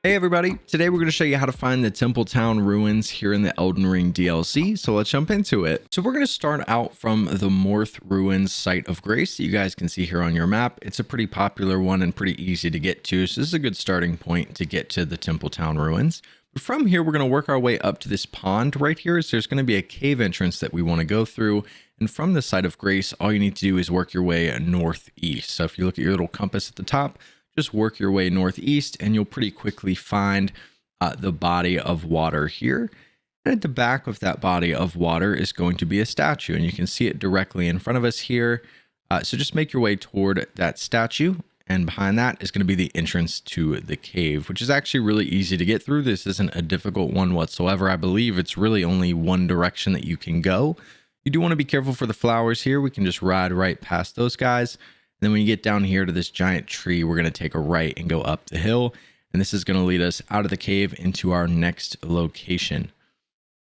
Hey everybody, today we're going to show you how to find the Temple Town ruins here in the Elden Ring DLC, so let's jump into it. So we're going to start out from the Morth Ruins Site of Grace that you guys can see here on your map. It's a pretty popular one and pretty easy to get to, so this is a good starting point to get to the Temple Town ruins. But from here, we're going to work our way up to this pond right here, so there's going to be a cave entrance that we want to go through, and from the Site of Grace, all you need to do is work your way northeast. So if you look at your little compass at the top, just work your way northeast and you'll pretty quickly find the body of water here. And at the back of that body of water is going to be a statue, and you can see it directly in front of us here. So just make your way toward that statue, and behind that is going to be the entrance to the cave, which is actually really easy to get through. This isn't a difficult one whatsoever. I believe it's really only one direction that you can go. You do want to be careful for the flowers here. We can just ride right past those guys. Then when you get down here to this giant tree, we're going to take a right and go up the hill. And this is going to lead us out of the cave into our next location.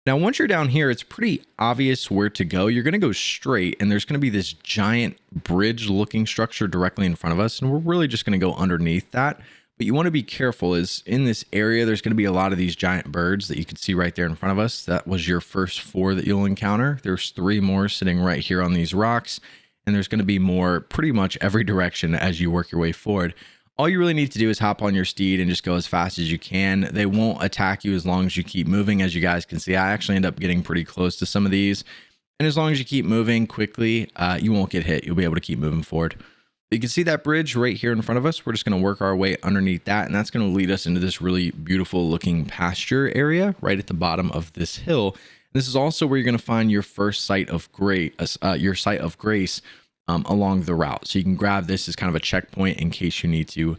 Now, once you're down here, it's pretty obvious where to go. You're going to go straight, and there's going to be this giant bridge-looking structure directly in front of us. And we're really just going to go underneath that. But you want to be careful, is in this area, there's going to be a lot of these giant birds that you can see right there in front of us. That was your first 4 that you'll encounter. There's 3 more sitting right here on these rocks. And there's going to be more pretty much every direction as you work your way forward. All you really need to do is hop on your steed and just go as fast as you can. They won't attack you as long as you keep moving. As you guys can see, I actually end up getting pretty close to some of these. And as long as you keep moving quickly, you won't get hit. You'll be able to keep moving forward. You can see that bridge right here in front of us. We're just going to work our way underneath that. And that's going to lead us into this really beautiful looking pasture area right at the bottom of this hill. This is also where you're going to find your first site of grace, along the route. So you can grab this as kind of a checkpoint in case you need to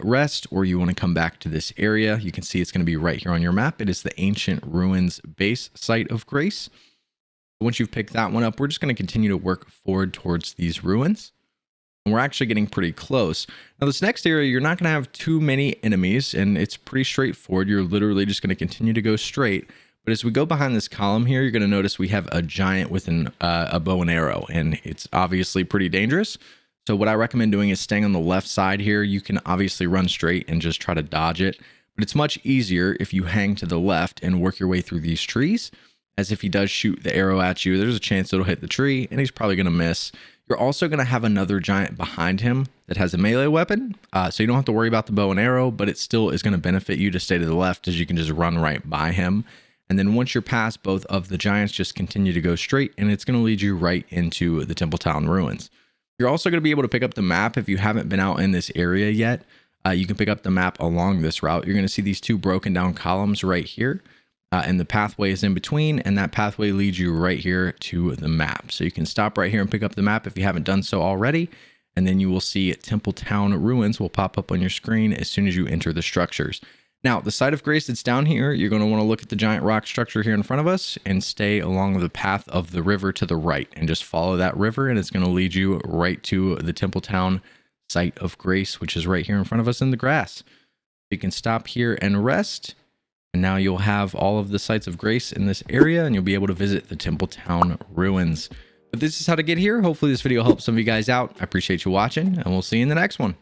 rest or you want to come back to this area. You can see it's going to be right here on your map. It is the Ancient Ruins Base Site of Grace. Once you've picked that one up, we're just going to continue to work forward towards these ruins. And we're actually getting pretty close. Now, this next area, you're not going to have too many enemies, and it's pretty straightforward. You're literally just going to continue to go straight. But as we go behind this column here, you're going to notice we have a giant with a bow and arrow, and it's obviously pretty dangerous. So what I recommend doing is staying on the left side here. You can obviously run straight and just try to dodge it, but it's much easier if you hang to the left and work your way through these trees, as if he does shoot the arrow at you, there's a chance it'll hit the tree, and he's probably going to miss. You're also going to have another giant behind him that has a melee weapon, so you don't have to worry about the bow and arrow, but it still is going to benefit you to stay to the left, as you can just run right by him. And then once you're past both of the giants, just continue to go straight, and it's going to lead you right into the Temple Town ruins. You're also going to be able to pick up the map if you haven't been out in this area yet. You can pick up the map along this route. You're going to see these 2 broken down columns right here, and the pathway is in between, and that pathway leads you right here to the map. So you can stop right here and pick up the map if you haven't done so already, and then you will see Temple Town ruins will pop up on your screen as soon as you enter the structures. Now, the Site of Grace that's down here, you're going to want to look at the giant rock structure here in front of us and stay along the path of the river to the right and just follow that river, and it's going to lead you right to the Temple Town Site of Grace, which is right here in front of us in the grass. You can stop here and rest, and now you'll have all of the sites of grace in this area, and you'll be able to visit the Temple Town ruins. But this is how to get here. Hopefully this video helps some of you guys out. I appreciate you watching, and we'll see you in the next one.